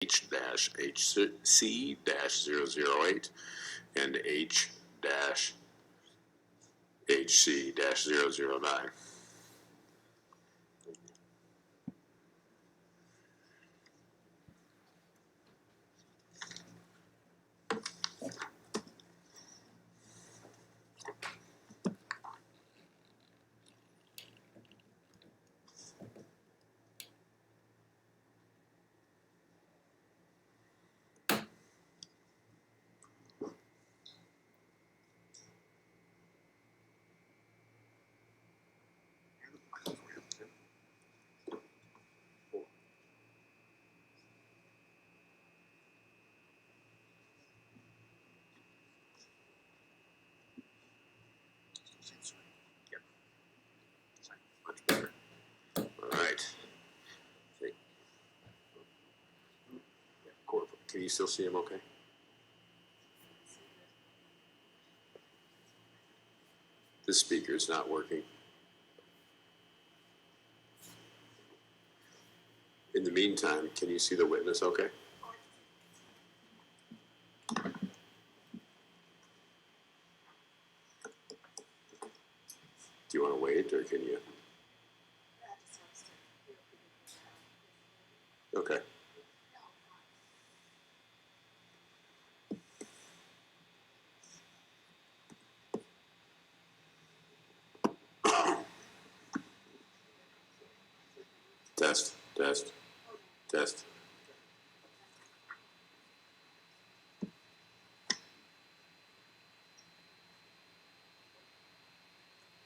H-HC-008 and H-HC-009. Much better. All right. Can you still see him okay? The speaker's not working. In the meantime, can you see the witness okay? Do you want to wait, or can you? Okay. Test, test, test.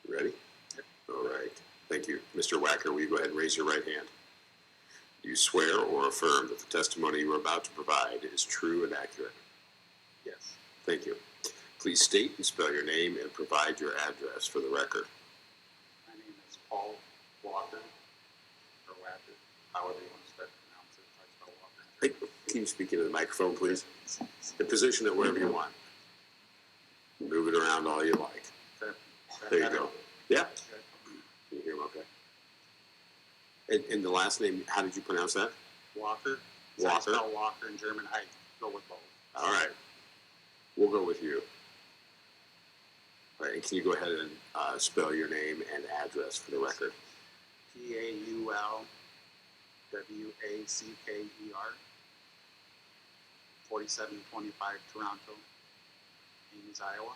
Ready? Yep. All right. Thank you. Mr. Wacker, will you go ahead and raise your right hand? Do you swear or affirm that the testimony you are about to provide is true and accurate? Yes. Thank you. Please state and spell your name and provide your address for the record. My name is Paul Wacker, or Wacker, however you want to pronounce it. I spell Wacker. Hey, can you speak into the microphone, please? And position it wherever you want. Move it around all you like. There you go. Yeah. Okay. Can you hear him okay? And the last name, how did you pronounce that? Walker. Walker. I spell Walker in German. I go with both. All right. We'll go with you. All right. And can you go ahead and spell your name and address for the record? Paulwacker, 4725 Toronto, Ames, Iowa.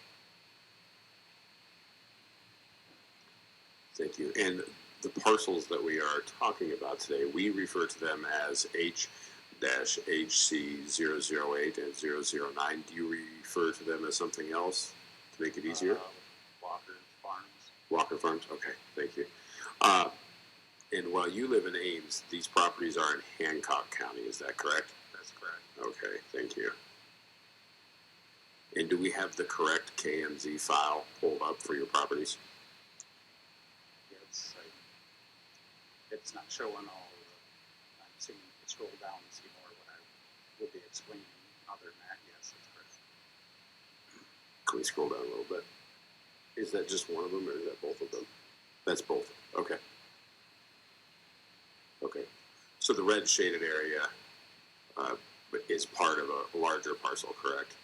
Thank you. And the parcels that we are talking about today, we refer to them as H-HC008 and 009. Do you refer to them as something else to make it easier? Walker Farms. Wacker Farms? Okay, thank you. And while you live in Ames, these properties are in Hancock County, is that correct? That's correct. Okay, thank you. And do we have the correct KMZ file pulled up for your properties? It's not showing all I'm seeing, scroll down and see more what I will be explaining. Other than that, yes, that's correct. Can we scroll down a little bit? Is that just one of them, or is that both of them? That's both. Okay. Okay. So the red shaded area is part of a larger parcel, correct?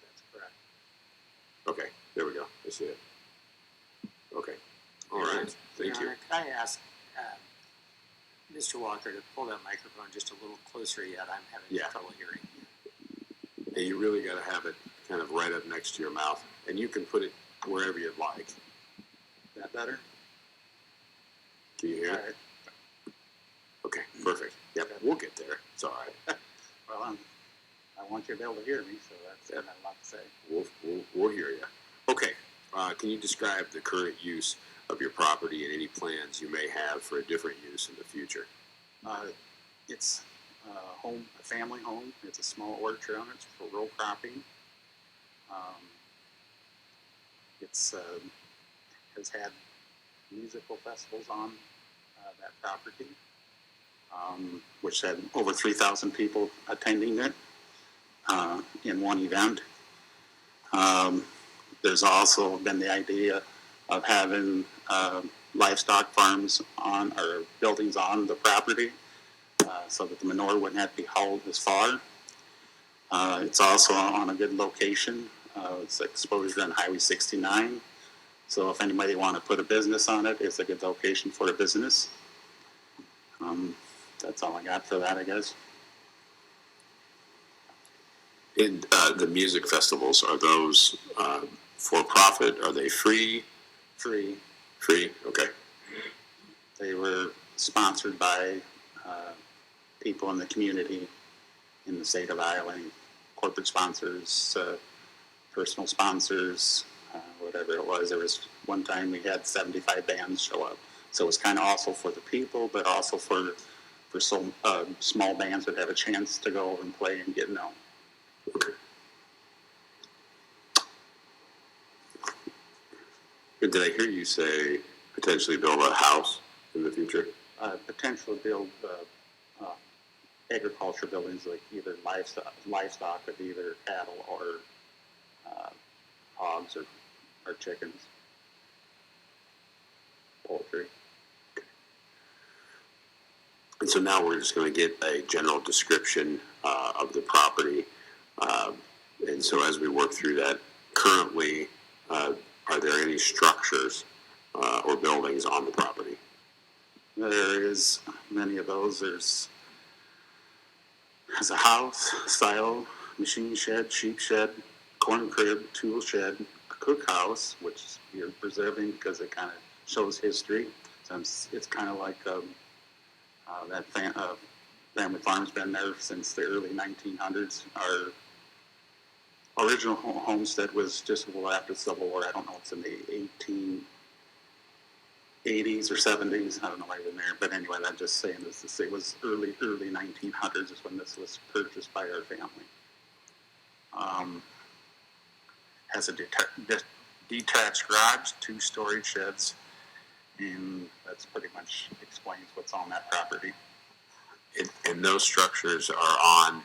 That's correct. Okay. There we go. I see it. Okay. All right. Thank you. Could I ask Mr. Walker to pull that microphone just a little closer yet? I'm having trouble hearing you. And you really got to have it kind of right up next to your mouth, and you can put it wherever you'd like. That better? Can you hear it? Right. Okay, perfect. Yep, we'll get there. It's all right. Well, I want you to be able to hear me, so that's not a lot to say. We'll hear you. Okay, can you describe the current use of your property and any plans you may have for a different use in the future? It's a family home. It's a small orchard on it. It's for row cropping. It's has had musical festivals on that property, which had over 3,000 people attending it in one event. There's also been the idea of having livestock farms on or buildings on the property. so that the manure wouldn't have to be hauled as far. It's also on a good location. It's exposure on Highway 69. So if anybody want to put a business on it, it's a good location for a business. That's all I got for that, I guess. And the music festivals, are those for profit? Are they free? Free. Free, okay. They were sponsored by people in the community in the state of Iowa, corporate sponsors, personal sponsors, whatever it was. There was one time we had 75 bands show up. So it was kind of also for the people, but also for some small bands that have a chance to go over and play and get known. Okay. And did I hear you say potentially build a house in the future? Potential build agriculture buildings, like either livestock of either cattle or hogs or chickens, poultry. And so now we're just going to get a general description of the property. And so as we work through that, currently, are there any structures or buildings on the property? There is many of those. There's a house, silo, machine shed, sheep shed, corn crib, tool shed, a cookhouse, which you're preserving because it kind of shows history. So it's kind of like that family farm's been there since the early 1900s. Our original homestead was just a little after the Civil War. I don't know, it's in the 1880s or 70s. I don't know why we're there. But anyway, I'm just saying this. It was early 1900s is when this was purchased by our family. Has a detached garage, 2 storage sheds, and that's pretty much explains what's on that property. And those structures are on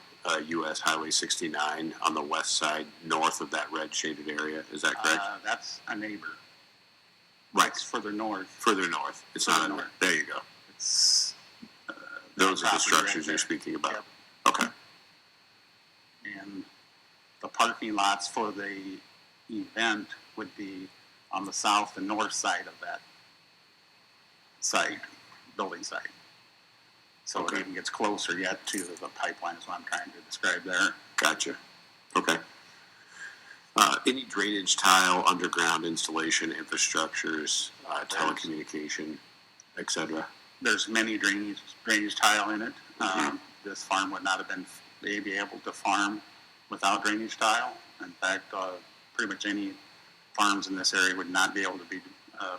U.S. Highway 69 on the west side, north of that red shaded area. Is that correct? That's a neighbor. Right. It's further north. Further north. It's Further not north. There you go. It's Those are the property structures right you're there. speaking about. Yep. Okay. And the parking lots for the event would be on the south and north side of that site, building site. So Okay. it even gets closer yet to the pipeline is what I'm trying to describe there. Gotcha. Okay. Any drainage tile, underground installation, infrastructures, telecommunication, etc.? There's many drainage tile in it. This farm would not have been maybe able to farm without drainage tile. In fact, pretty much any farms in this area would not be able to be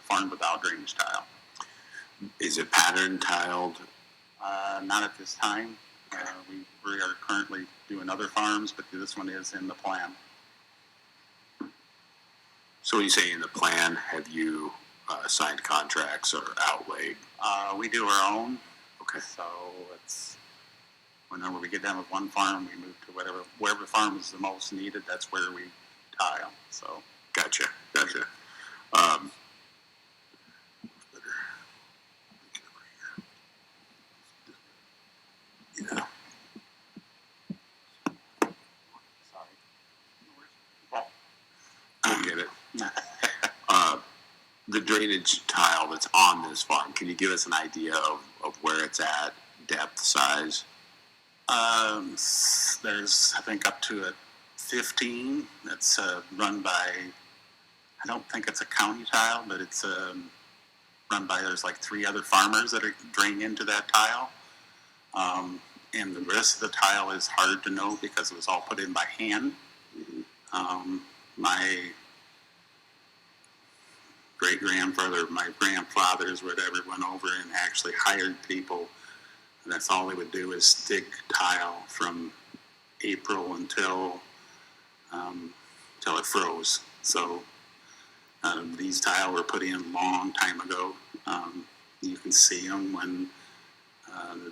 farmed without drainage tile. Is it pattern tiled? Not at this time. We are currently doing other farms, but this one is in the plan. So when you say in the plan, have you signed contracts or outlaid? We do our own. Okay. So it's whenever we get done with one farm, we move to wherever farm is the most needed. That's where we tile. So Gotcha. Yeah. sorry. I get it. The drainage tile that's on this farm, can you give us an idea of where it's at, depth, size? There's I think up to a 15 that's run by. I don't think it's a county tile, but it's run by. There's like 3 other farmers that are draining into that tile. And the rest of the tile is hard to know because it was all put in by hand. My great-grandfather, my grandfathers, whatever, went over and actually hired people. And that's all they would do is dig tile from April until it froze. So these tile were put in a long time ago. You can see them when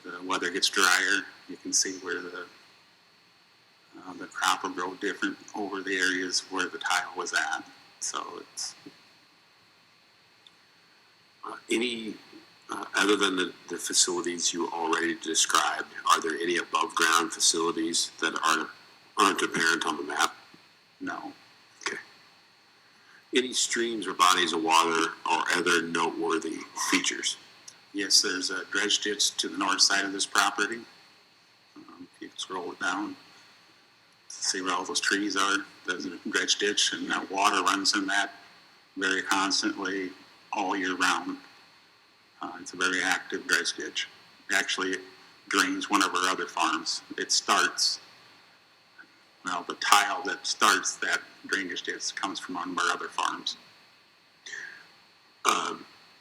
the weather gets drier. You can see where the crop will grow different over the areas where the tile was at. So it's Any Other than the facilities you already described, are there any above ground facilities that aren't apparent on the map? No. Okay. Any streams or bodies of water or other noteworthy features? Yes, there's a dredge ditch to the north side of this property. If you scroll it down, see where all those trees are. There's a dredge ditch, and that water runs in that very constantly all year round. It's a very active dredge ditch. Actually, it drains one of our other farms. It starts, well, the tile that starts that drainage ditch comes from one of our other farms.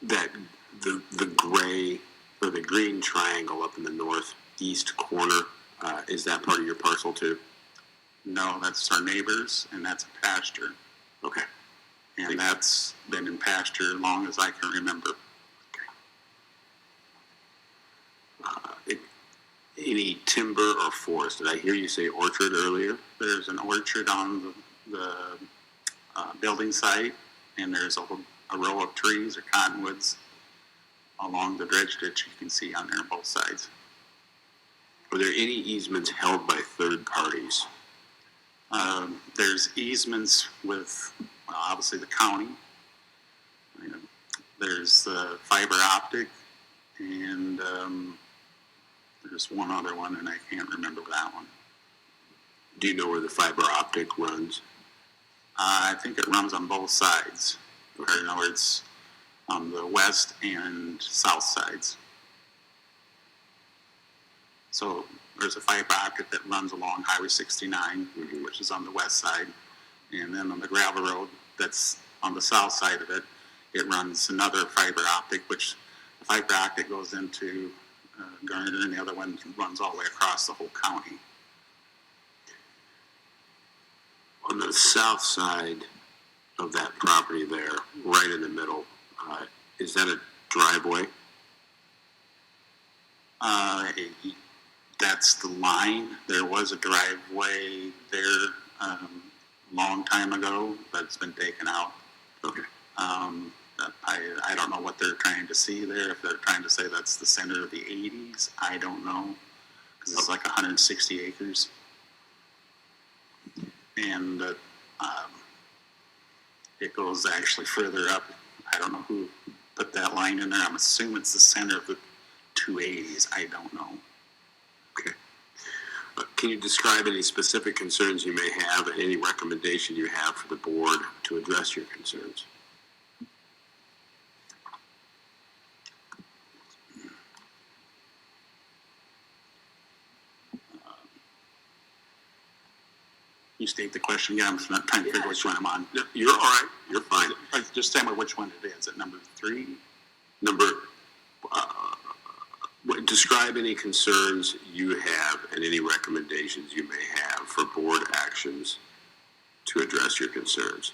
That the gray or the green triangle up in the northeast corner, is that part of your parcel too? No, that's our neighbors, and that's a pasture. Okay. And that's been in pasture as long as I can remember. Any timber or forest? Did I hear you say orchard earlier? There's an orchard on the building site, and there's a row of trees or cottonwoods along the dredge ditch you can see on there on both sides. Are there any easements held by third parties? There's easements with, well, obviously the county. There's fiber optic, and there's one other one, and I can't remember that one. Do you know where the fiber optic runs? I think it runs on both sides. Or, in other words, on the west and south sides. So there's a fiber optic that runs along Highway 69, which is on the west side. And then on the gravel road that's on the south side of it, it runs another fiber optic, which the fiber optic goes into Garner, and the other one runs all the way across the whole county. On the south side of that property there, right in the middle, is that a driveway? That's the line. There was a driveway there a long time ago, but it's been taken out. Okay. I don't know what they're trying to see there. If they're trying to say that's the center of the 80s, I don't know, because it's like 160 acres. And it goes actually further up. I don't know who put that line in there. I'm assuming it's the center of the 280s. I don't know. Okay. Can you describe any specific concerns you may have and any recommendation you have for the board to address your concerns? You state the question again. I'm not trying to figure which one I'm on. No, you're all right. You're fine. Just tell me which one it is. At number 3? Describe any concerns you have and any recommendations you may have for board actions to address your concerns.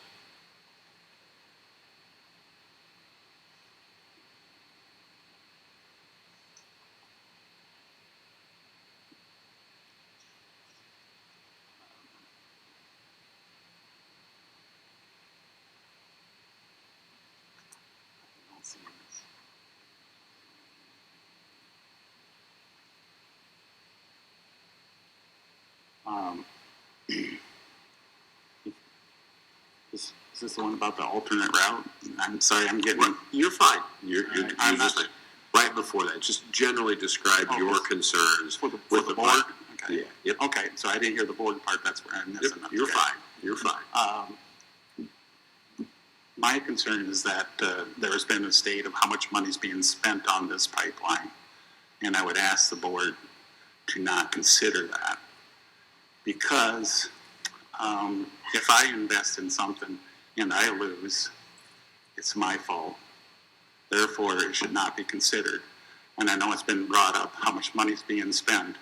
Is this the one about the alternate route? I'm sorry, I'm getting... You're fine. You're I'm just not... right before that. Just generally describe your concerns with the board. Okay. Yeah. Yep. Okay. So I didn't hear the board part. That's where I'm missing. Yep. You're fine. You're fine. My concern is that there has been a state of how much money is being spent on this pipeline, and I would ask the board to not consider that, because if I invest in something and I lose, it's my fault. Therefore, it should not be considered. And I know it's been brought up how much money is being spent,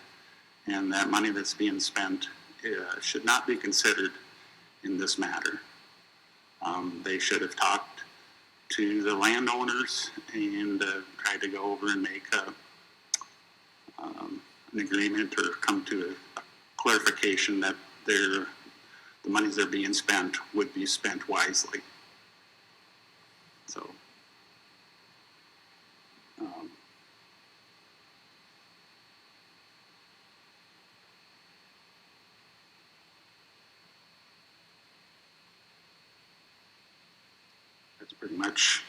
and that money that's being spent should not be considered in this matter. They should have talked to the landowners and tried to go over and make an agreement or come to a clarification that the monies that are being spent would be spent wisely. So That's pretty much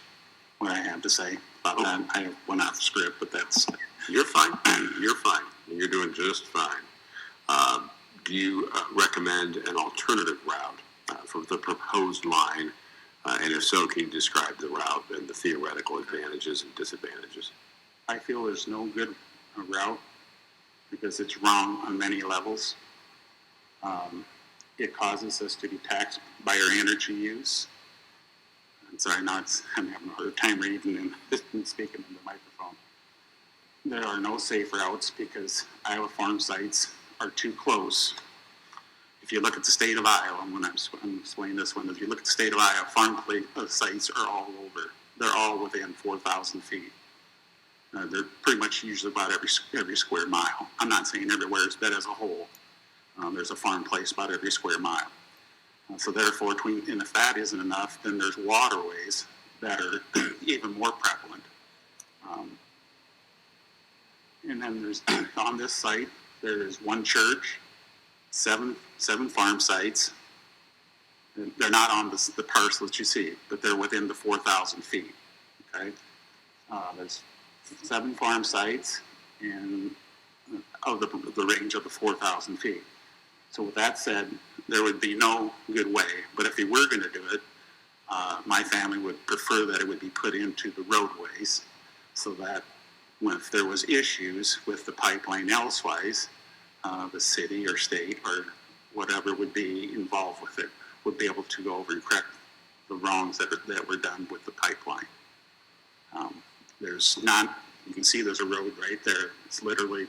what I have to say about that. I went off script, but that's... You're fine. You're fine. You're doing just fine. Do you recommend an alternative route for the proposed line? And if so, can you describe the route and the theoretical advantages and disadvantages? I feel there's no good route because it's wrong on many levels. It causes us to be taxed by our energy use. I'm sorry, I'm having a hard time reading and speaking in the microphone. There are no safe routes because Iowa farm sites are too close. If you look at the state of Iowa, when I'm explaining this one, if you look at the state of Iowa, farm sites are all over. They're all within 4,000 feet. They're pretty much usually about every square mile. I'm not saying everywhere, but as a whole, there's a farm place about every square mile. So therefore, and if that isn't enough, then there's waterways that are even more prevalent. And then there's, on this site, there's one church, seven farm sites. They're not on the parcel that you see, but they're within the 4,000 feet, okay? There's 7 farm sites and of the range of the 4,000 feet. So with that said, there would be no good way, but if we were going to do it, my family would prefer that it would be put into the roadways so that if there was issues with the pipeline elsewise, the city or state or whatever would be involved with it would be able to go over and correct the wrongs that were done with the pipeline. You can see there's a road right there. It's literally,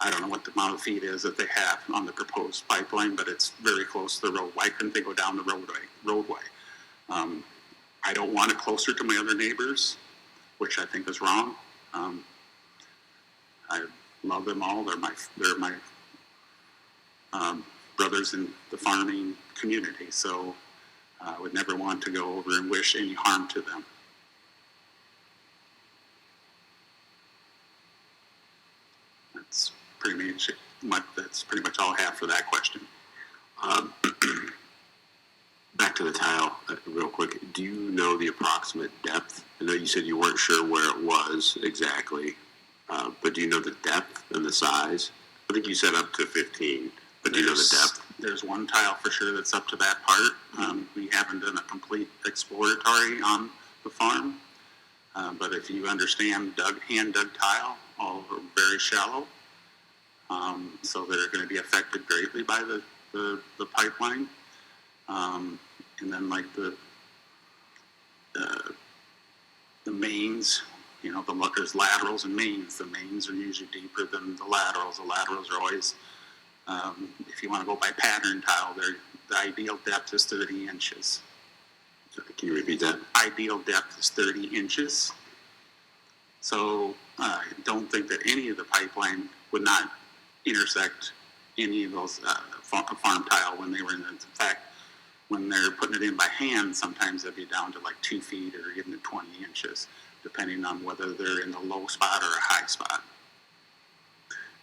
I don't know what the amount of feet is that they have on the proposed pipeline, but it's very close to the road. Why couldn't they go down the roadway? I don't want it closer to my other neighbors, which I think is wrong. I love them all. They're my brothers in the farming community, so I would never want to go over and wish any harm to them. That's pretty much all I have for that question. Back to the tile real quick. Do you know the approximate depth? I know you said you weren't sure where it was exactly, but do you know the depth and the size? I think you said up to 15, but do you know the depth? There's one tile for sure that's up to that part. We haven't done a complete exploratory on the farm, but if you understand hand-dug tile, all are very shallow, so they're going to be affected greatly by the pipeline. And then like the mains, there's laterals and mains. The mains are usually deeper than the laterals. The laterals are always, if you want to go by pattern tile, the ideal depth is 30 inches. Can you repeat that? Ideal depth is 30 inches. So I don't think that any of the pipeline would not intersect any of those farm tile when they were in fact, when they're putting it in by hand, sometimes they'll be down to like 2 feet or even 20 inches, depending on whether they're in a low spot or a high spot.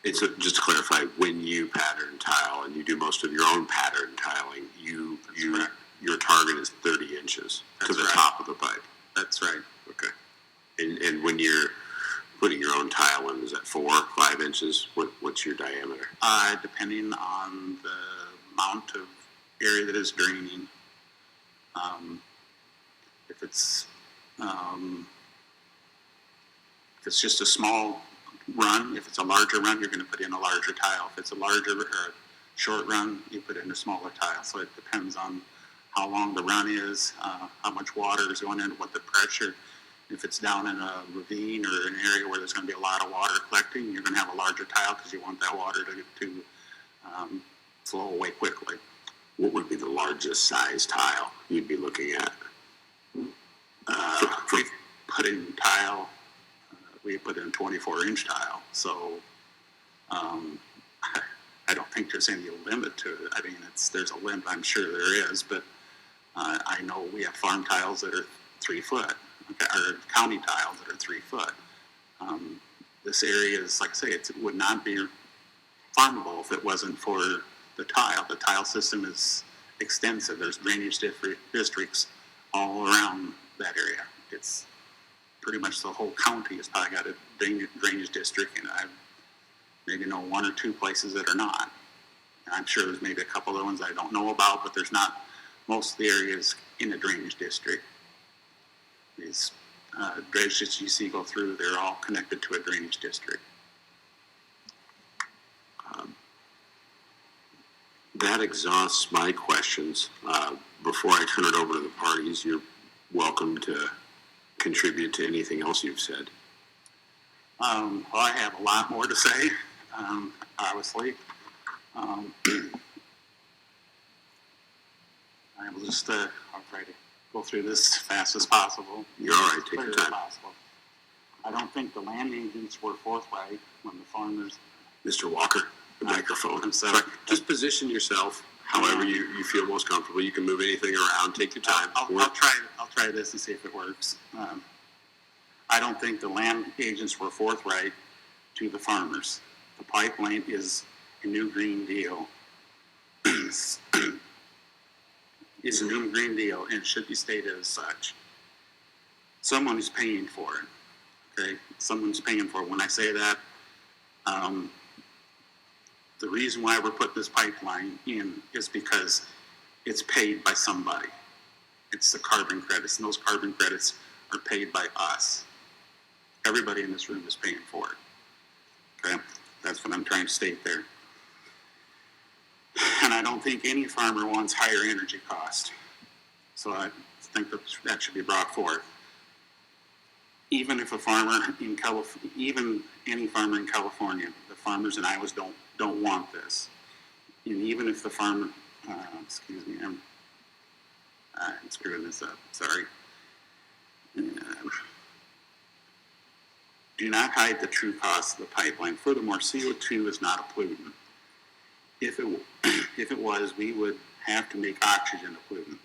And so just to clarify, when you pattern tile and you do most of your own pattern tiling, your target is 30 inches to the top of the pipe. That's right. Okay. And when you're putting your own tile in, is that 4 or 5 inches? What's your diameter? Depending on the amount of area that is draining. If it's just a small run, if it's a larger run, you're going to put in a larger tile. If it's a larger or a short run, you put in a smaller tile. So it depends on how long the run is, how much water is going in, what the pressure. If it's down in a ravine or an area where there's going to be a lot of water collecting, you're going to have a larger tile because you want that water to flow away quickly. What would be the largest size tile you'd be looking at? We put in tile, we put in 24-inch tile, so I don't think there's any limit to it. I mean, there's a limit, I'm sure there is, but I know we have farm tiles that are 3 foot, or county tiles that are 3 foot. This area is, like I say, it would not be farmable if it wasn't for the tile. The tile system is extensive. There's drainage districts all around that area. It's pretty much the whole county has probably got a drainage district, and I maybe know one or two places that are not. And I'm sure there's maybe a couple of ones I don't know about, but there's not most of the areas in a drainage district. These dredges you see go through, they're all connected to a drainage district. That exhausts my questions. Before I turn it over to the parties, you're welcome to contribute to anything else you've said. Well, I have a lot more to say, obviously. I will just, I'll try to go through this as fast as possible. You're all right, take your time. I don't think the land agents were forthright when the farmers... Mr. Wacker, the microphone. I'm sorry. Just position yourself however you feel most comfortable. You can move anything around, take your time. I'll try this and see if it works. I don't think the land agents were forthright to the farmers. The pipeline is a new Green Deal. It's a new Green Deal, and it should be stated as such. Someone is paying for it. Okay, someone's paying for it. When I say that, the reason why we're putting this pipeline in is because it's paid by somebody. It's the carbon credits, and those carbon credits are paid by us. Everybody in this room is paying for it. Okay, that's what I'm trying to state there. And I don't think any farmer wants higher energy cost. So I think that should be brought forth. Even if a farmer in California, even any farmer in California, the farmers in Iowa don't want this. And even if the farmer, excuse me, I'm screwing this up, sorry. Do not hide the true cost of the pipeline. Furthermore, CO2 is not a pollutant. If it was, we would have to make oxygen a pollutant.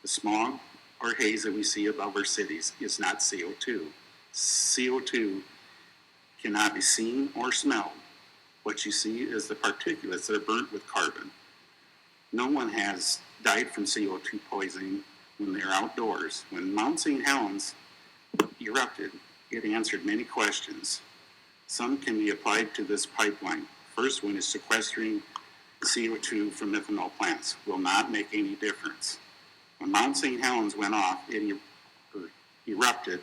The smog or haze that we see above our cities is not CO2. CO2 cannot be seen or smelled. What you see is the particulates that are burnt with carbon. No one has died from CO2 poisoning when they're outdoors. When Mount St. Helens erupted, it answered many questions. Some can be applied to this pipeline. First one is sequestering CO2 from ethanol plants. Will not make any difference. When Mount St. Helens went off, it erupted.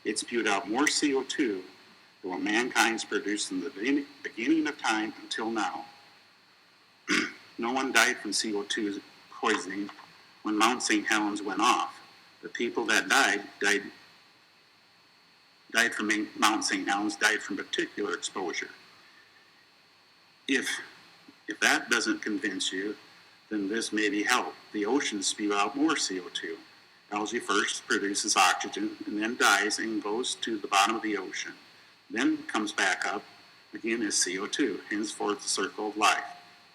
It spewed out more CO2 than what mankind's produced from the beginning of time until now. No one died from CO2 poisoning when Mount St. Helens went off. The people that died from Mount St. Helens died from particular exposure. If that doesn't convince you, then this maybe help. The oceans spew out more CO2. Algae first produces oxygen and then dies and goes to the bottom of the ocean. Then comes back up again as CO2, henceforth the circle of life.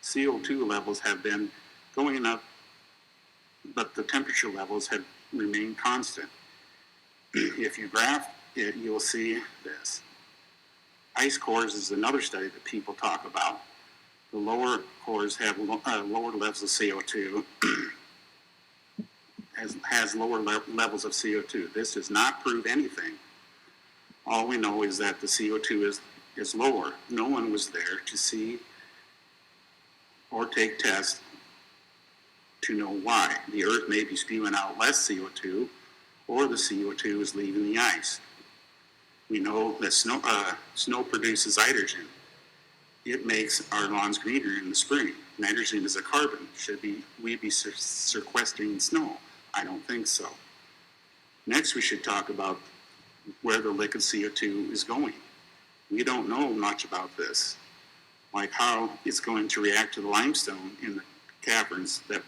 CO2 levels have been going up, but the temperature levels have remained constant. If you graph it, you'll see this. Ice cores is another study that people talk about. The lower cores have lower levels of CO2, has lower levels of CO2. This does not prove anything. All we know is that the CO2 is lower. No one was there to see or take tests to know why. The Earth may be spewing out less CO2, or the CO2 is leaving the ice. We know that snow produces hydrogen. It makes our lawns greener in the spring. Nitrogen is a carbon. Should we be sequestering snow? I don't think so. Next, we should talk about where the liquid CO2 is going. We don't know much about this, like how it's going to react to the limestone in the caverns that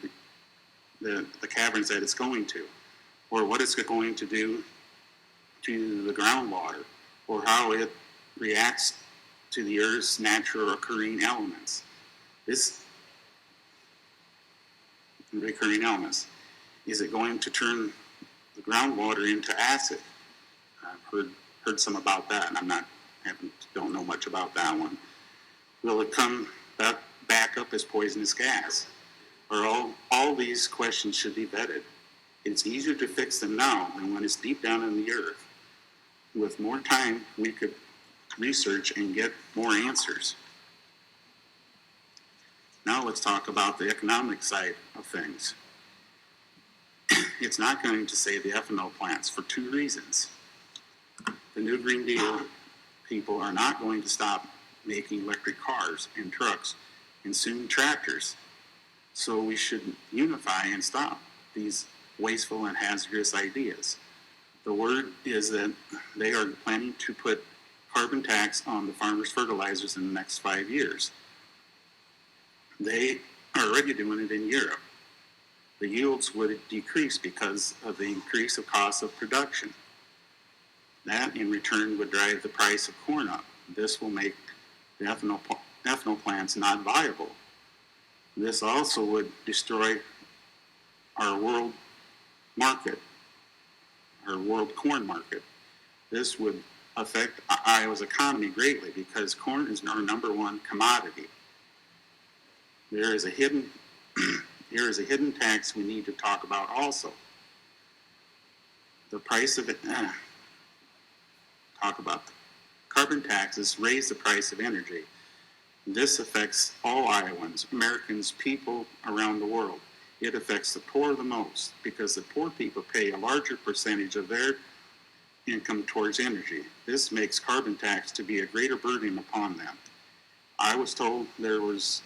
the caverns that it's going to, or what it's going to do to the groundwater, or how it reacts to the Earth's natural occurring elements. Recurring elements. Is it going to turn the groundwater into acid? I've heard some about that, and don't know much about that one. Will it come back up as poisonous gas? Or all these questions should be vetted. It's easier to fix them now than when it's deep down in the earth. With more time, we could research and get more answers. Now let's talk about the economic side of things. It's not going to save the ethanol plants for two reasons. The New Green Deal people are not going to stop making electric cars and trucks and soon tractors. So we should unify and stop these wasteful and hazardous ideas. The word is that they are planning to put carbon tax on the farmers' fertilizers in the next 5 years. They are already doing it in Europe. The yields would decrease because of the increase of cost of production. That in return would drive the price of corn up. This will make the ethanol plants not viable. This also would destroy our world market, our world corn market. This would affect Iowa's economy greatly because corn is our number one commodity. There is a hidden tax we need to talk about also. The price of it, talk about carbon taxes raise the price of energy. This affects all Iowans, Americans, people around the world. It affects the poor the most because the poor people pay a larger percentage of their income towards energy. This makes carbon tax to be a greater burden upon them. I was told there is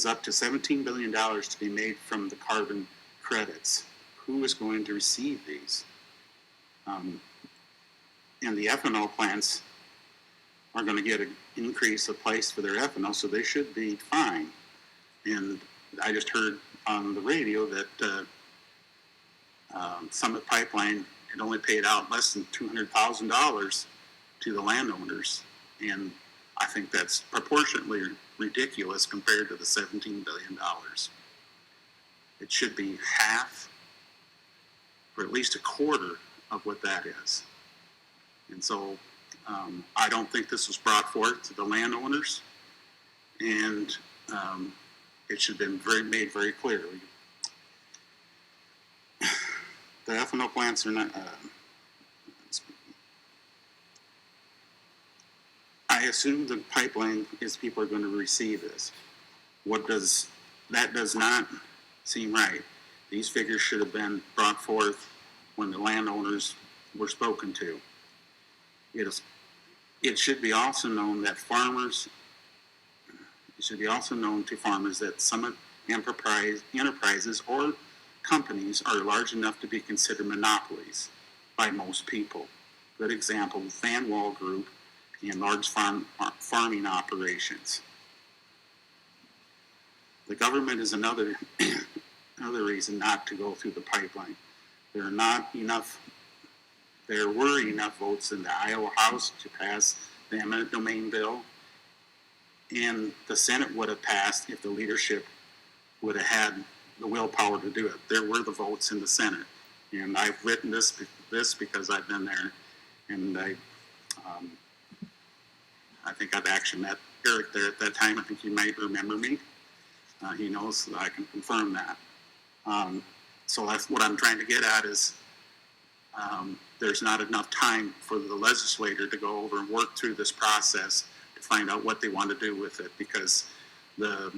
up to $17 billion to be made from the carbon credits. Who is going to receive these? And the ethanol plants are going to get an increase of price for their ethanol, so they should be fine. And I just heard on the radio that Summit Pipeline had only paid out less than $200,000 to the landowners, and I think that's proportionately ridiculous compared to the $17 billion. It should be half or at least a quarter of what that is. And so I don't think this was brought forth to the landowners, and it should have been made very clear. The ethanol plants are not. I assume the pipeline is people are going to receive this. That does not seem right. These figures should have been brought forth when the landowners were spoken to. It should be also known that that Summit enterprises or companies are large enough to be considered monopolies by most people. Good example, Van Wall Group and large farming operations. The government is another reason not to go through the pipeline. There were enough votes in the Iowa House to pass the eminent domain bill, and the Senate would have passed if the leadership would have had the willpower to do it. There were the votes in the Senate, and I've written this because I've been there, and I think I've actually met Eric there at that time. I think he might remember me. He knows that I can confirm that. So that's what I'm trying to get at is there's not enough time for the legislator to go over and work through this process to find out what they want to do with it, because there's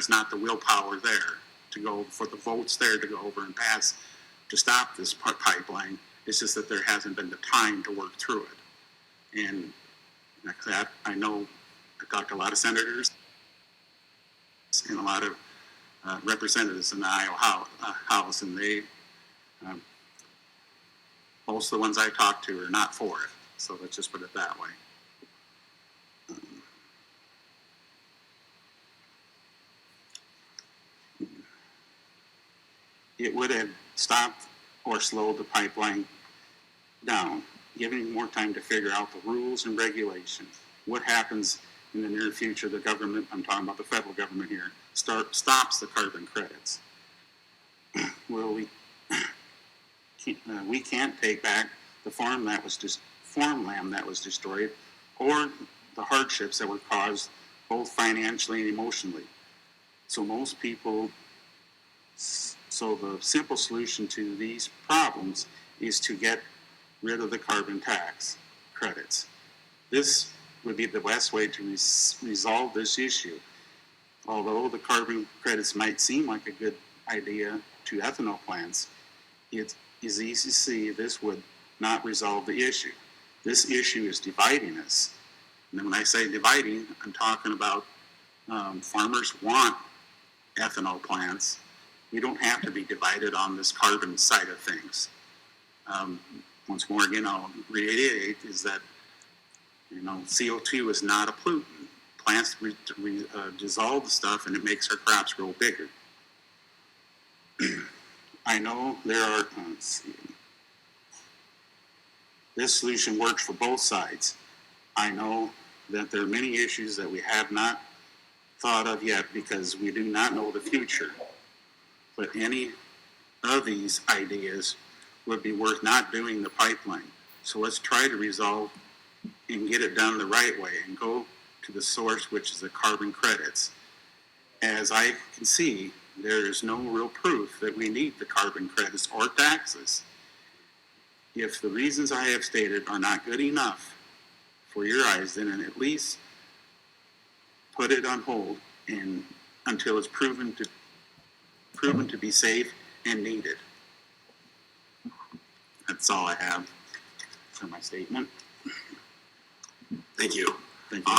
not the willpower there to go for the votes there to go over and pass to stop this pipeline. It's just that there hasn't been the time to work through it. And like that, I know I talked to a lot of senators and a lot of representatives in the Iowa House, and they most of the ones I talked to are not for it. So let's just put it that way. It would have stopped or slowed the pipeline down, giving more time to figure out the rules and regulations. What happens in the near future? The government, I'm talking about the federal government here, stops the carbon credits. Well, we can't take back the farmland that was destroyed, or the hardships that were caused both financially and emotionally. So most people So the simple solution to these problems is to get rid of the carbon tax credits. This would be the best way to resolve this issue. Although the carbon credits might seem like a good idea to ethanol plants, it is easy to see this would not resolve the issue. This issue is dividing us. And when I say dividing, I'm talking about farmers want ethanol plants. We don't have to be divided on this carbon side of things. Once more again, I'll reiterate is that CO2 is not a pollutant. Plants dissolve the stuff and it makes our crops grow bigger. I know there are, this solution works for both sides. I know that there are many issues that we have not thought of yet because we do not know the future. But any of these ideas would be worth not doing the pipeline. So let's try to resolve and get it done the right way and go to the source, which is the carbon credits. As I can see, there is no real proof that we need the carbon credits or taxes. If the reasons I have stated are not good enough for your eyes, then at least put it on hold and until it's proven to be safe and needed. That's all I have for my statement. Thank you. Thank you.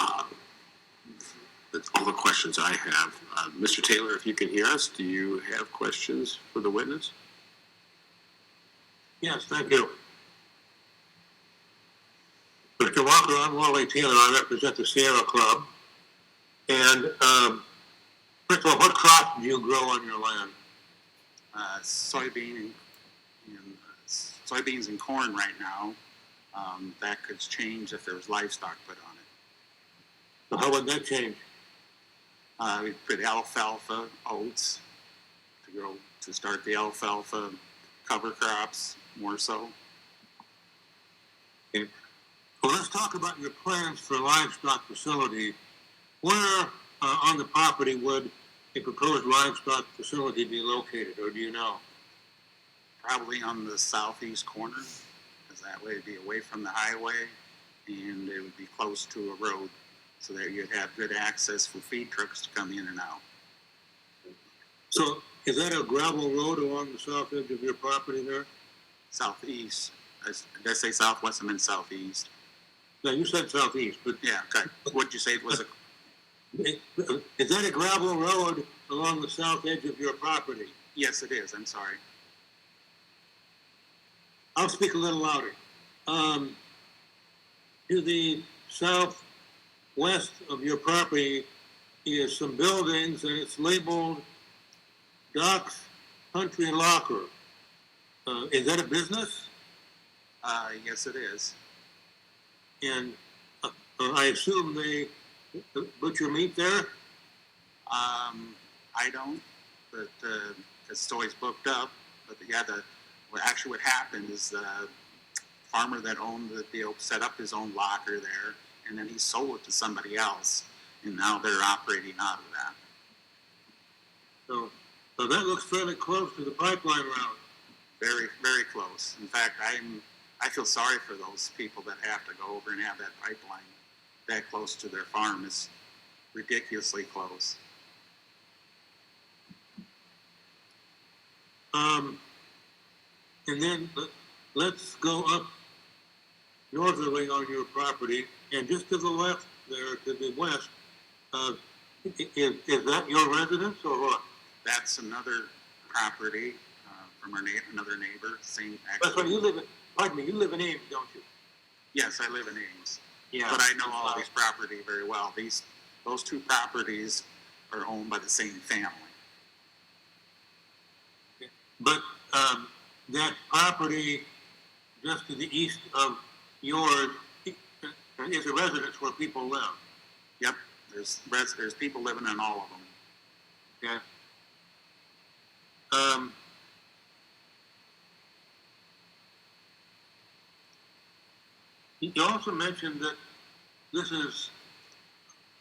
That's all the questions I have. Mr. Taylor, if you can hear us, do you have questions for the witness? Yes, thank you. Mr. Walker, I'm Wally Taylor. I represent the Sierra Club. And first of all, what crops do you grow on your land? Soybeans and corn right now. That could change if there was livestock put on it. So how would that change? We put alfalfa, oats to start the alfalfa cover crops more so. Okay. Well, let's talk about your plans for livestock facility. Where on the property would a proposed livestock facility be located, or do you know? Probably on the southeast corner, because that way it'd be away from the highway and it would be close to a road so that you'd have good access for feed trucks to come in and out. So is that a gravel road along the south edge of your property there? Southeast. Did I say southwest? I meant southeast. No, you said southeast, but Yeah, okay. What'd you say it was? Is that a gravel road along the south edge of your property? Yes, it is. I'm sorry. I'll speak a little louder. To the southwest of your property is some buildings, and it's labeled Docks Country Locker. Is that a business? Yes, it is. And I assume they butcher meat there? I don't, but it's always booked up. But yeah, what happened is the farmer that owned the deal set up his own locker there, and then he sold it to somebody else, and now they're operating out of that. So that looks fairly close to the pipeline route. Very, very close. In fact, I feel sorry for those people that have to go over and have that pipeline that close to their farm. It's ridiculously close. And then let's go up northerly on your property, and just to the left there, to the west, is that your residence or what? That's another property from another neighbor. Same. That's where you live in. Pardon me, you live in Ames, don't you? Yes, I live in Ames. Yeah. But I know all these property very well. Those two properties are owned by the same family. Okay. But that property just to the east of yours is a residence where people live. Yep, there's people living in all of them. Yeah. You also mentioned that this is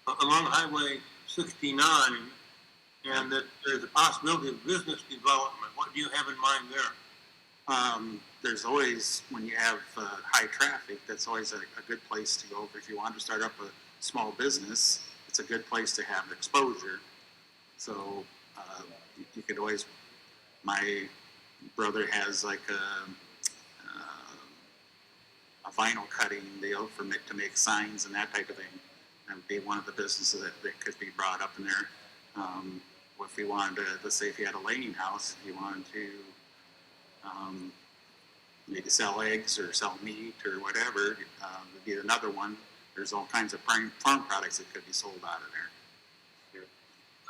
along Highway 69, and that there's a possibility of business development. What do you have in mind there? There's always, when you have high traffic, that's always a good place to go. If you want to start up a small business, it's a good place to have exposure. So you could always, my brother has like a vinyl cutting deal to make signs and that type of thing. That would be one of the businesses that could be brought up in there. If he wanted to, let's say if he had a laying house, if he wanted to maybe sell eggs or sell meat or whatever, would be another one. There's all kinds of farm products that could be sold out of there.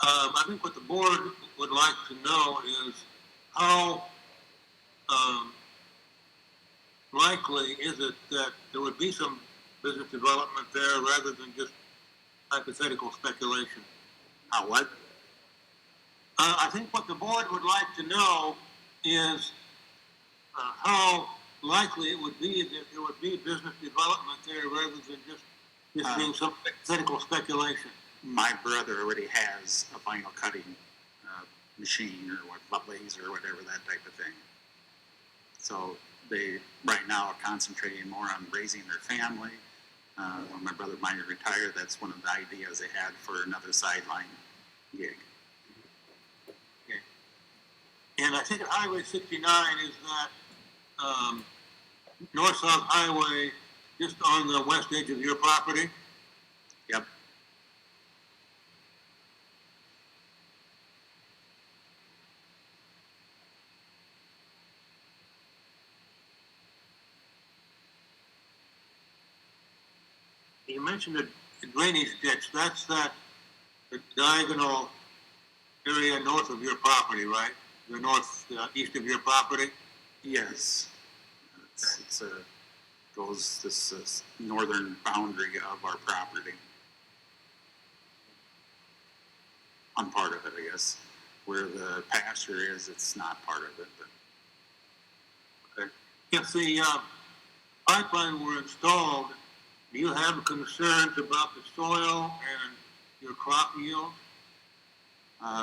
I think what the board would like to know is how likely is it that there would be some business development there rather than just hypothetical speculation? How what? I think what the board would like to know is how likely it would be that there would be business development there rather than just being some hypothetical speculation. My brother already has a vinyl cutting machine or what laser or whatever, that type of thing. So they right now are concentrating more on raising their family. When my brother might retire, that's one of the ideas they had for another sideline gig. Okay. And I think Highway 69 is that north-south highway just on the west edge of your property. Yep. You mentioned the drainage ditch. That's the diagonal area north of your property, right? The east of your property? Yes. It's goes this northern boundary of our property. On part of it, I guess. Where the pasture is, it's not part of it. But. Okay. If the pipeline were installed, do you have concerns about the soil and your crop yield?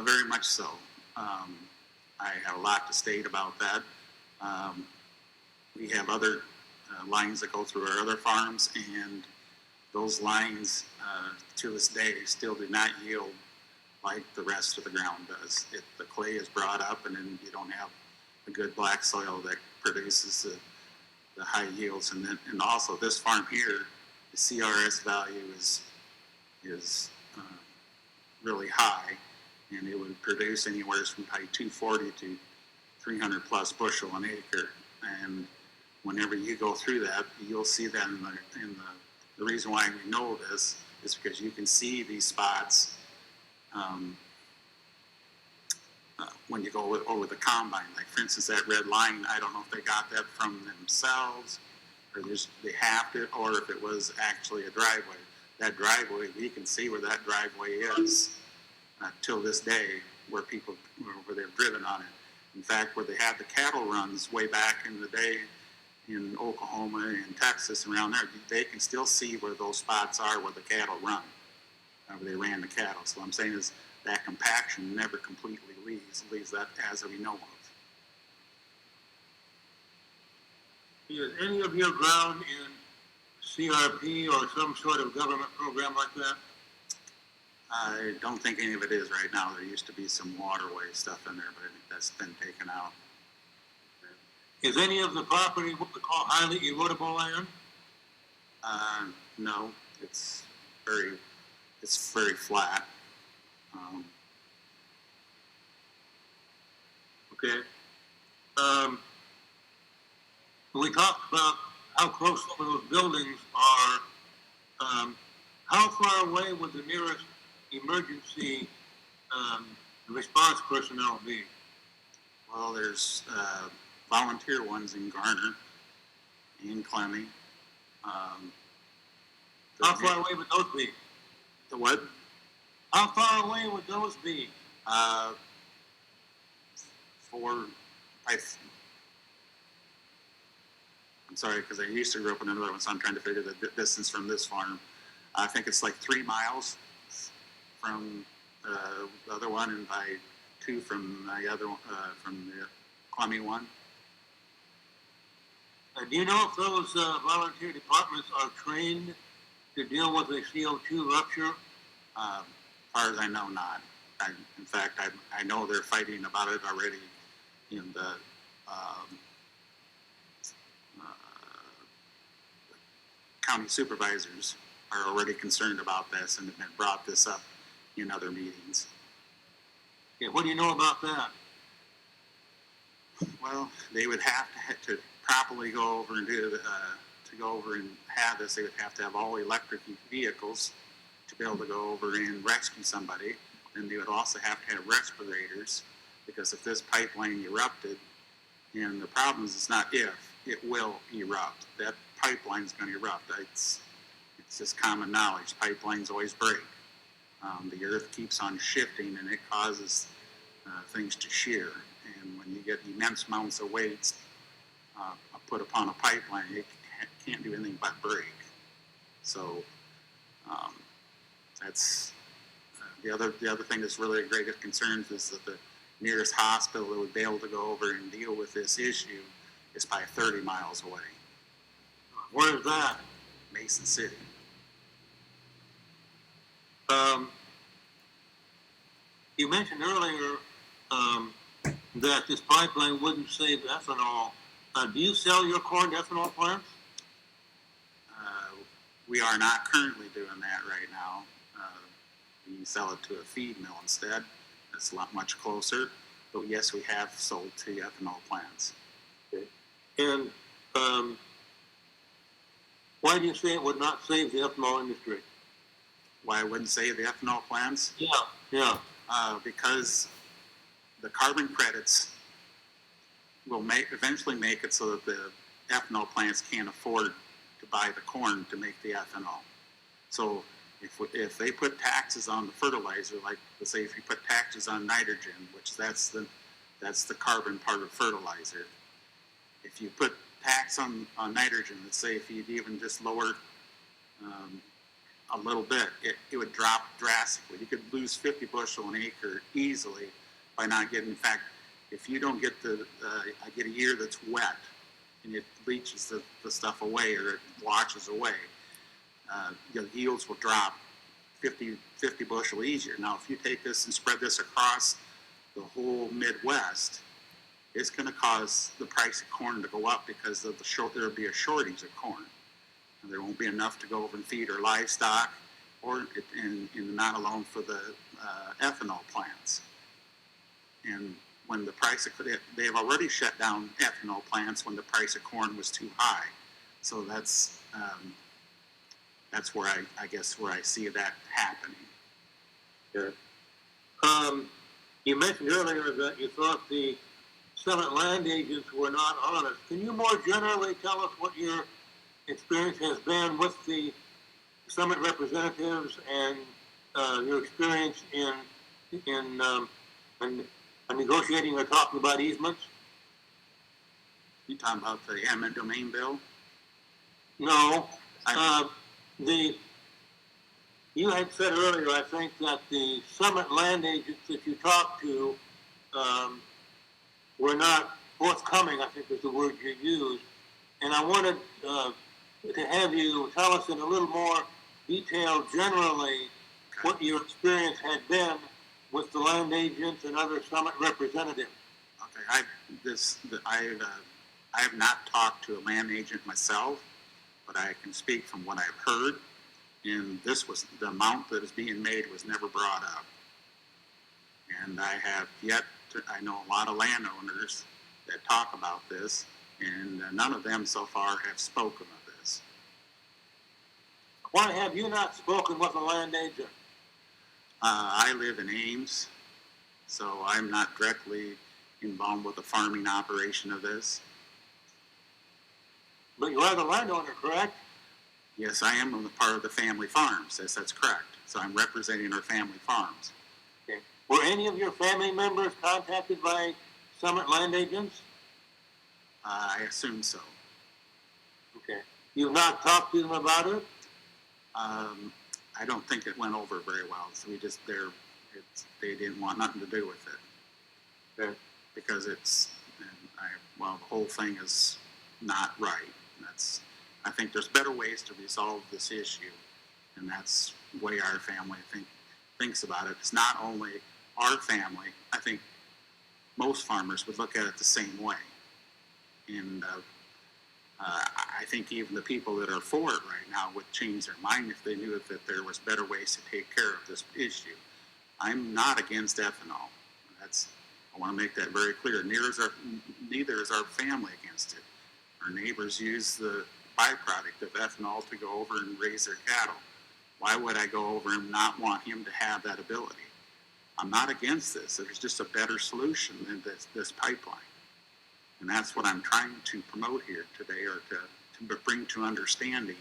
Very much so. I have a lot to state about that. We have other lines that go through our other farms, and those lines to this day still do not yield like the rest of the ground does. The clay is brought up, and then you don't have a good black soil that produces the high yields. And also this farm here, the CRS value is really high, and it would produce anywhere from 240 to 300 plus bushel an acre. And whenever you go through that, you'll see that in the reason why we know this is because you can see these spots when you go over the combine. Like for instance, that red line, I don't know if they got that from themselves or they have to, or if it was actually a driveway. That driveway, we can see where that driveway is till this day, where they've driven on it. In fact, where they had the cattle runs way back in the day in Oklahoma and Texas and around there, they can still see where those spots are where the cattle run, where they ran the cattle. So what I'm saying is that compaction never completely leaves that as we know of. Is any of your ground in CRP or some sort of government program like that? I don't think any of it is right now. There used to be some waterway stuff in there, but I think that's been taken out. Is any of the property what we call highly erodible land? No, it's very flat. Okay. We talked about how close some of those buildings are. How far away would the nearest emergency response personnel be? Well, there's volunteer ones in Garner, in Clemmy. How far away would those be? The what? How far away would those be? I'm sorry, because I used to grow up in another one, so I'm trying to figure the distance from this farm. I think it's like 3 miles from the other one, and by 2 from the other one, from the Columbia one. Do you know if those volunteer departments are trained to deal with a CO2 rupture? As far as I know, not. In fact, I know they're fighting about it already in the county supervisors are already concerned about this and have brought this up in other meetings. Yeah, what do you know about that? Well, they would have to properly go over and do to go over and have this. They would have to have all electric vehicles to be able to go over and rescue somebody. And they would also have to have respirators, because if this pipeline erupted, and the problem is it's not if, it will erupt. That pipeline is going to erupt. It's just common knowledge. Pipelines always break. The earth keeps on shifting, and it causes things to shear. And when you get immense amounts of weights put upon a pipeline, it can't do anything but break. So that's the other thing that's really a great concern is that the nearest hospital that would be able to go over and deal with this issue is by 30 miles away. Where is that? Mason City. You mentioned earlier that this pipeline wouldn't save ethanol. Do you sell your corn to ethanol plants? We are not currently doing that right now. We sell it to a feed mill instead. It's a lot much closer. But yes, we have sold to ethanol plants. Okay. And why do you say it would not save the ethanol industry? Why I wouldn't say the ethanol plants? Yeah. Because the carbon credits will eventually make it so that the ethanol plants can't afford to buy the corn to make the ethanol. So if they put taxes on the fertilizer, like let's say if you put taxes on nitrogen, which that's the carbon part of fertilizer. If you put tax on nitrogen, let's say if you'd even just lower a little bit, it would drop drastically. You could lose 50 bushel an acre easily by not getting. In fact, if you don't get I get a year that's wet and it leaches the stuff away or it washes away, your yields will drop 50 bushel easier. Now, if you take this and spread this across the whole Midwest, it's going to cause the price of corn to go up because of there'll be a shortage of corn. And there won't be enough to go over and feed our livestock, and not alone for the ethanol plants. And when the price of they've already shut down ethanol plants when the price of corn was too high. So that's where I guess where I see that happening. Yeah. You mentioned earlier that you thought the Summit land agents were not honest. Can you more generally tell us what your experience has been with the Summit representatives and your experience in negotiating or talking about easements? You talking about the eminent domain bill? No. You had said earlier, I think, that the Summit land agents that you talked to were not forthcoming, I think is the word you used. And I wanted to have you tell us in a little more detail generally what your experience had been with the land agents and other Summit representatives. Okay, I have not talked to a land agent myself, but I can speak from what I've heard. And this was the amount that is being made was never brought up. And I have I know a lot of landowners that talk about this, and none of them so far have spoken of this. Why have you not spoken with a land agent? I live in Ames, so I'm not directly involved with the farming operation of this. But you are the landowner, correct? Yes, I am a part of the family farms. Yes, that's correct. So I'm representing our family farms. Okay. Were any of your family members contacted by Summit land agents? I assume so. Okay. You've not talked to them about it? I don't think it went over very well. So they didn't want nothing to do with it. Okay. Because the whole thing is not right. I think there's better ways to resolve this issue, and that's the way our family thinks about it. It's not only our family. I think most farmers would look at it the same way. And I think even the people that are for it right now would change their mind if they knew that there was better ways to take care of this issue. I'm not against ethanol. I want to make that very clear. Neither is our family against it. Our neighbors use the byproduct of ethanol to go over and raise their cattle. Why would I go over and not want him to have that ability? I'm not against this. There's just a better solution than this pipeline. And that's what I'm trying to promote here today, or to bring to understanding,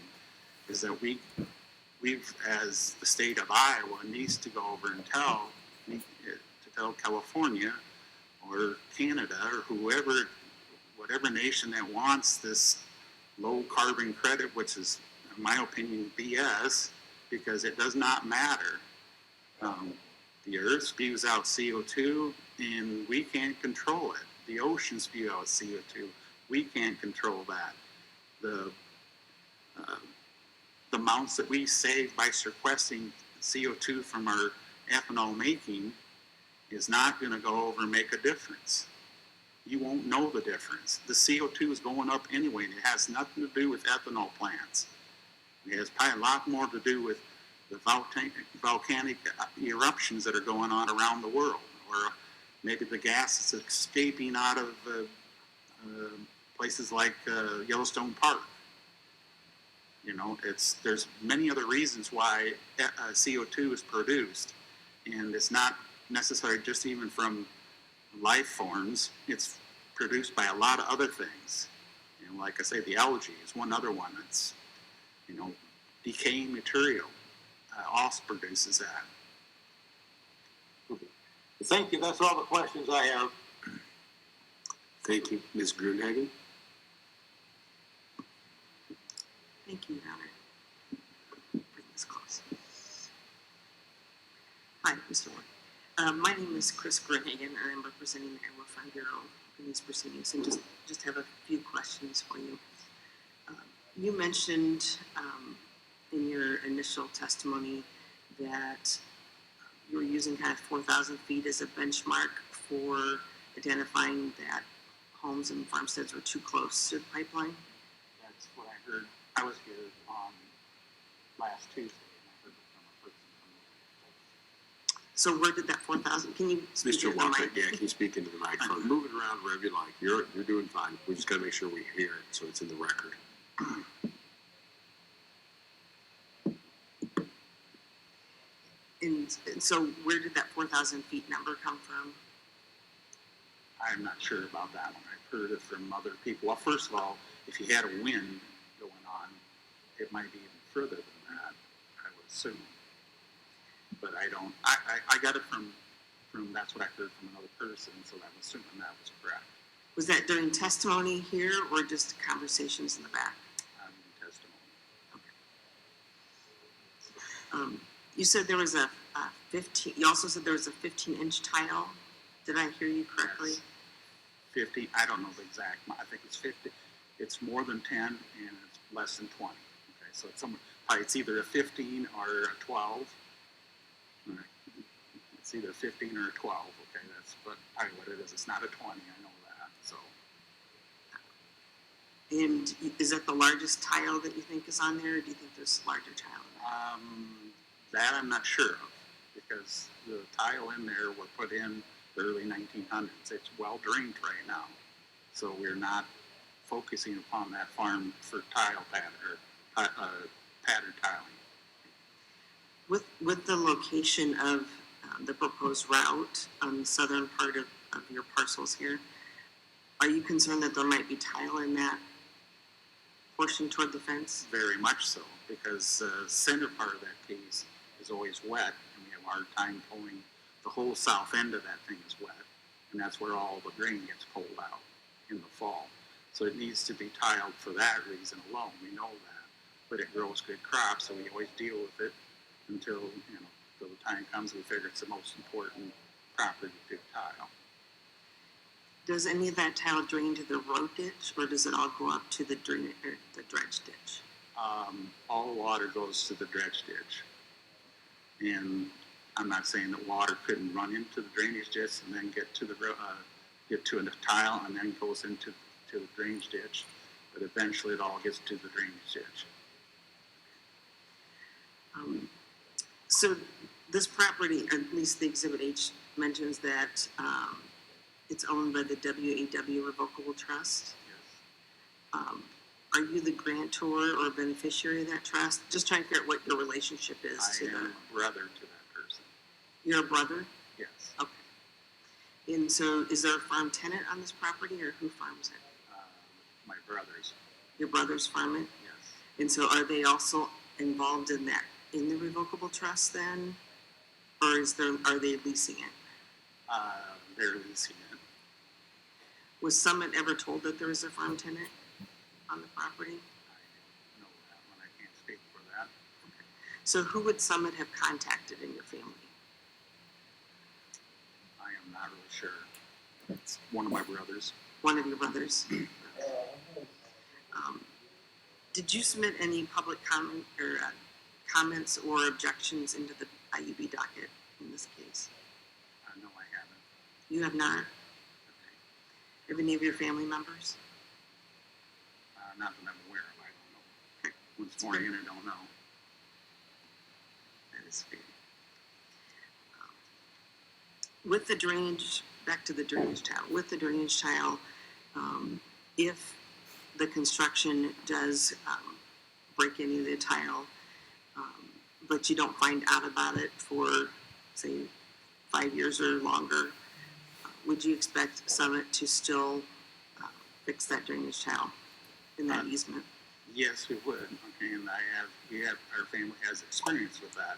is that we've, as the state of Iowa, needs to go over and tell California or Canada or whatever nation that wants this low carbon credit, which is, in my opinion, BS, because it does not matter. The earth spews out CO2 and we can't control it. The oceans spew out CO2. We can't control that. The amounts that we save by sequestering CO2 from our ethanol making is not going to go over and make a difference. You won't know the difference. The CO2 is going up anyway, and it has nothing to do with ethanol plants. It has probably a lot more to do with the volcanic eruptions that are going on around the world, or maybe the gas is escaping out of places like Yellowstone Park. There's many other reasons why CO2 is produced, and it's not necessarily just even from life forms. It's produced by a lot of other things. Like I say, the algae is one other one. That's, decaying material also produces that. Thank you. That's all the questions I have. Thank you. Ms. Grunhagen? Thank you, Your Honor. Bring this close. Hi, Mr. Ward. My name is Chris Grunhagen, and I'm representing the Iowa Farm Bureau in these proceedings, and just have a few questions for you. You mentioned in your initial testimony that you were using kind of 4,000 feet as a benchmark for identifying that homes and farmsteads were too close to the pipeline. That's what I heard. I was here on last Tuesday, and I heard it from a person from the. So where did that 4,000? Can you speak Mr. into the Wacker, mic? yeah, can you speak into the microphone? Move it around wherever you like. You're doing fine. We just got to make sure we hear it so it's in the record. And so where did that 4,000 feet number come from? I'm not sure about that one. I've heard it from other people. Well, first of all, if you had a wind going on, it might be even further than that, I would assume. But I don't. I got it from that's what I heard from another person, so I'm assuming that was correct. Was that during testimony here or just conversations in the back? Testimony. You said there was a 15. You also said there was a 15-inch tile. Did I hear you correctly? Yes. 50. I don't know the exact. I think it's 50. It's more than 10 and it's less than 20. Okay, so it's either a 15 or a 12. It's either 15 or a 12. Okay, that's probably what it is. It's not a 20. I know that. So. And is that the largest tile that you think is on there, or do you think there's larger tile in there? That I'm not sure of, because the tile in there were put in the early 1900s. It's well drained right now, so we're not focusing upon that farm for tile pattern tiling. With the location of the proposed route on the southern part of your parcels here, are you concerned that there might be tile in that portion toward the fence? Very much so, because the center part of that piece is always wet, and we have a hard time pulling. The whole south end of that thing is wet, and that's where all the grain gets pulled out in the fall. So it needs to be tiled for that reason alone. We know that, but it grows good crops, so we always deal with it until So the time comes, we figure it's the most important property to tile. Does any of that tile drain to the road ditch, or does it all go up to the drain, or the dredge ditch? All the water goes to the dredge ditch. And I'm not saying that water couldn't run into the drainage ditch and then get to a tile and then goes into the drainage ditch, but eventually it all gets to the drainage ditch. So this property, at least the Exhibit H mentions that it's owned by the WAW Revocable Trust. Yes. Are you the grantor or beneficiary of that trust? Just trying to figure out what your relationship is I to the. am brother to that person. You're a brother? Yes. Okay. And so is there a farm tenant on this property, or who farms it? My brothers. Your brothers farm it? Yes. And so are they also involved in that, in the revocable trust then? Or are they leasing it? They're leasing it. Was Summit ever told that there was a farm tenant on the property? I know that one. I can't speak for that. So who would Summit have contacted in your family? I am not really sure. It's one of my brothers. One of your brothers? Did you submit any public comment or comments or objections into the IUB docket in this case? No, I haven't. You have not? Have any of your family members? Not that I'm aware of. I don't know. Okay. What's more in, I don't know. That is fair. With the drainage, back to the drainage tile, with the drainage tile, if the construction does break any of the tile, but you don't find out about it for, say, 5 years or longer, would you expect Summit to still fix that drainage tile in that easement? Yes, we would. Okay, and our family has experience with that.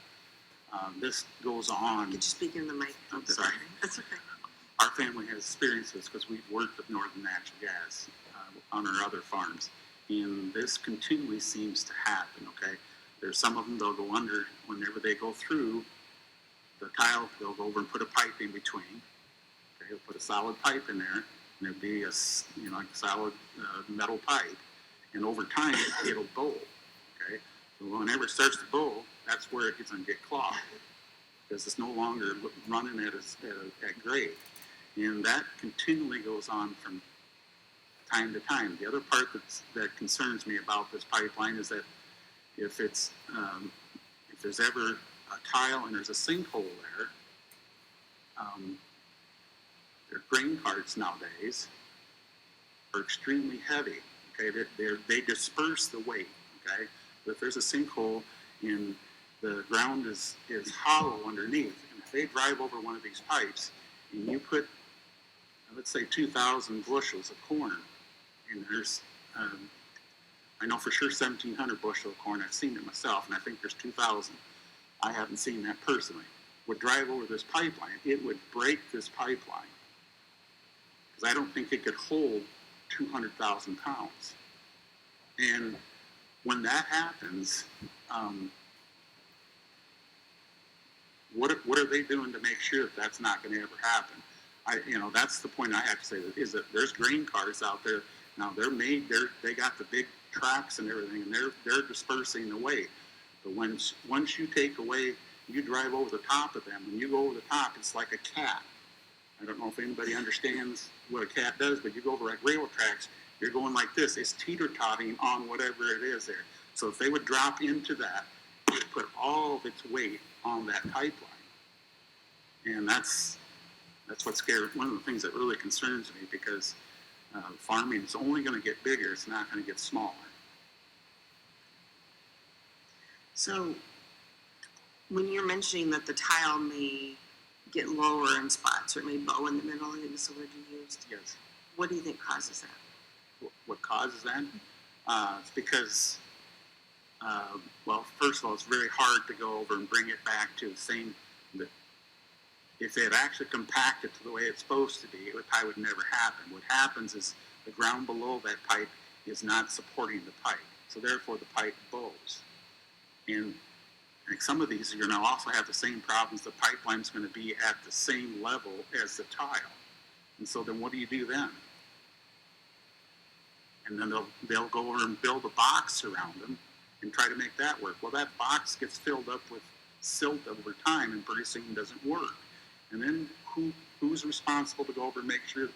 This goes on. Could you speak in the mic? I'm sorry. That's okay. Our family has experiences because we've worked with Northern Natural Gas on our other farms, and this continually seems to happen. Okay, there's some of them they'll go under whenever they go through the tile. They'll go over and put a pipe in between. Okay, they'll put a solid pipe in there, and it'll be a like a solid metal pipe, and over time it'll bowl. Okay, so whenever it starts to bowl, that's where it's going to get clogged because it's no longer running at grade. And that continually goes on from time to time. The other part that concerns me about this pipeline is that if there's ever a tile and there's a sinkhole there, their grain carts nowadays are extremely heavy. Okay, they disperse the weight. Okay, but if there's a sinkhole and the ground is hollow underneath, and if they drive over one of these pipes and you put, let's say, 2,000 bushels of corn, and there's, I know for sure 1,700 bushel of corn. I've seen it myself, and I think there's 2,000. I haven't seen that personally. Would drive over this pipeline, it would break this pipeline because I don't think it could hold 200,000 pounds. And when that happens, what are they doing to make sure that that's not going to ever happen? That's the point I have to say is that there's grain cars out there now. They got the big tracks and everything, and they're dispersing the weight. But once you take away, you drive over the top of them. When you go over the top, it's like a cat. I don't know if anybody understands what a cat does, but you go over like railroad tracks, you're going like this. It's teeter-totting on whatever it is there. So if they would drop into that, it would put all of its weight on that pipeline. And that's what's scary. One of the things that really concerns me because farming is only going to get bigger. It's not going to get smaller. So when you're mentioning that the tile may get lower in spots or it may bow in the middle, I think is the word you used. Yes. What do you think causes that? What causes that? It's because, well, first of all, it's very hard to go over and bring it back to the same. If it actually compacted to the way it's supposed to be, it probably would never happen. What happens is the ground below that pipe is not supporting the pipe, so therefore the pipe bows. And And some of these are going to also have the same problems. The pipeline's going to be at the same level as the tile. And so then what do you do then? And then they'll go over and build a box around them and try to make that work. Well, that box gets filled up with silt over time and pretty soon doesn't work. And then who's responsible to go over and make sure,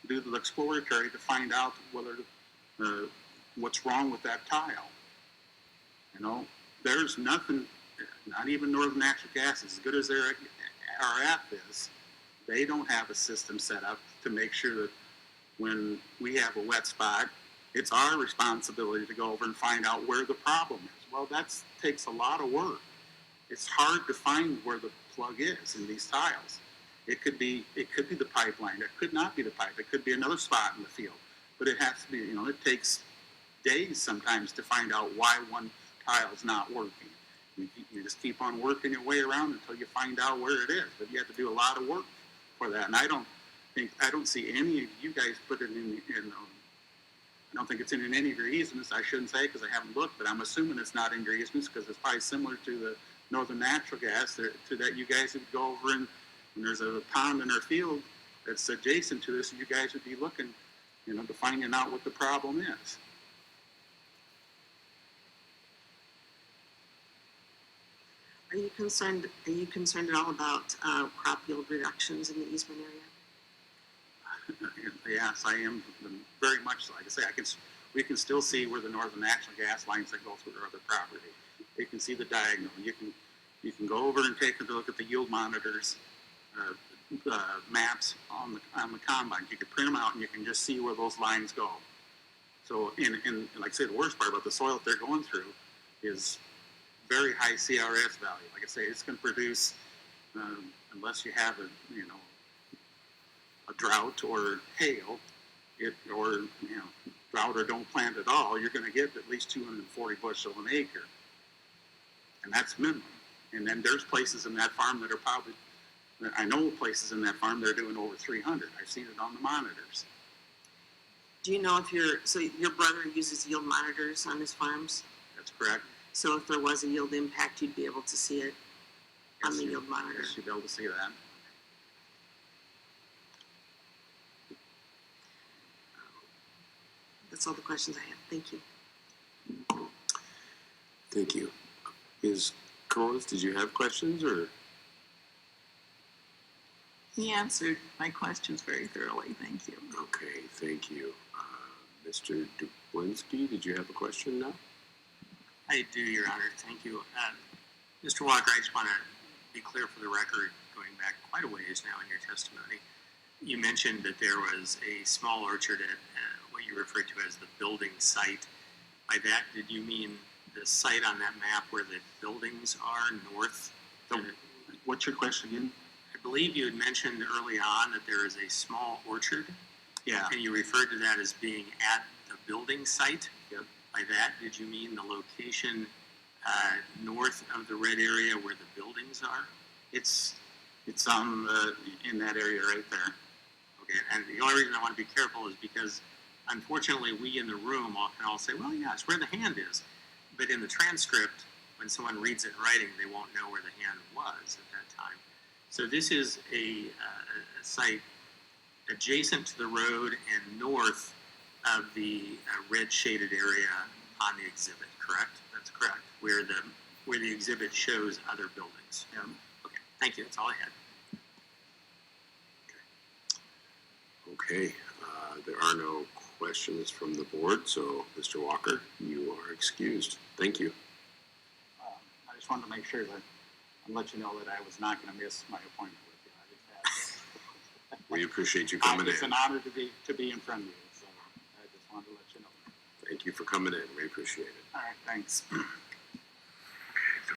do the exploratory to find out whether what's wrong with that tile? You know, there's nothing, not even Northern Natural Gas, as good as they are at this, they don't have a system set up to make sure that when we have a wet spot, it's our responsibility to go over and find out where the problem is. Well, that takes a lot of work. It's hard to find where the plug is in these tiles. It could be the pipeline. It could not be the pipe. It could be another spot in the field. But it has to be, you know, it takes days sometimes to find out why one tile's not working. You just keep on working your way around until you find out where it is. But you have to do a lot of work for that. And I don't see any of you guys put it in I don't think it's in any of your easements. I shouldn't say because I haven't looked, but I'm assuming it's not in your easements because it's probably similar to the Northern Natural Gas to that you guys would go over and there's a pond in our field that's adjacent to this, and you guys would be looking, you know, to finding out what the problem is. Are you concerned at all about crop yield reductions in the easement area? Yes, I am very much so. Like I say, we can still see where the Northern Natural Gas lines that go through our other property. You can see the diagonal. You can go over and take a look at the yield monitors maps on the combines. You can print them out and you can just see where those lines go. So, and like I say, the worst part about the soil that they're going through is very high CRS value. Like I say, it's going to produce unless you have a drought or hail, drought or don't plant at all, you're going to get at least 240 bushel an acre, and that's minimum. And then there's places in that farm that are probably, I know places in that farm they're doing over 300. I've seen it on the monitors. Do you know if your brother uses yield monitors on his farms? That's correct. So if there was a yield impact, you'd be able to see it on the yield monitor? Yes, you'd be able to see that. That's all the questions I have. Thank you. Thank you. Ms. Coronas, did you have questions or? He answered my questions very thoroughly. Thank you. Okay, thank you. Mr. Dublinski, did you have a question now? I do, Your Honor. Thank you. Mr. Wacker, I just want to be clear for the record, going back quite a ways now in your testimony. You mentioned that there was a small orchard at what you referred to as the building site. By that, did you mean the site on that map where the buildings are north? What's your question again? I believe you had mentioned early on that there is a small orchard. Yeah. And you referred to that as being at the building site. Yep. By that, did you mean the location north of the red area where the buildings are? It's on in that area right there. Okay, and the only reason I want to be careful is because, unfortunately, we in the room can all say, well, yeah, it's where the hand is. But in the transcript, when someone reads it in writing, they won't know where the hand was at that time. So this is a site adjacent to the road and north of the red shaded area on the exhibit, correct? That's correct. Where the exhibit shows other buildings. Yeah. Okay, thank you. That's all I had. Okay, there are no questions from the board, so Mr. Wacker, you are excused. Thank you. I just wanted to make sure that and let you know that I was not going to miss my appointment with you. I just had, We appreciate you coming it's in. an honor to be in front of you. So I just wanted to let you know. Thank you for coming in. We appreciate it. All right, thanks.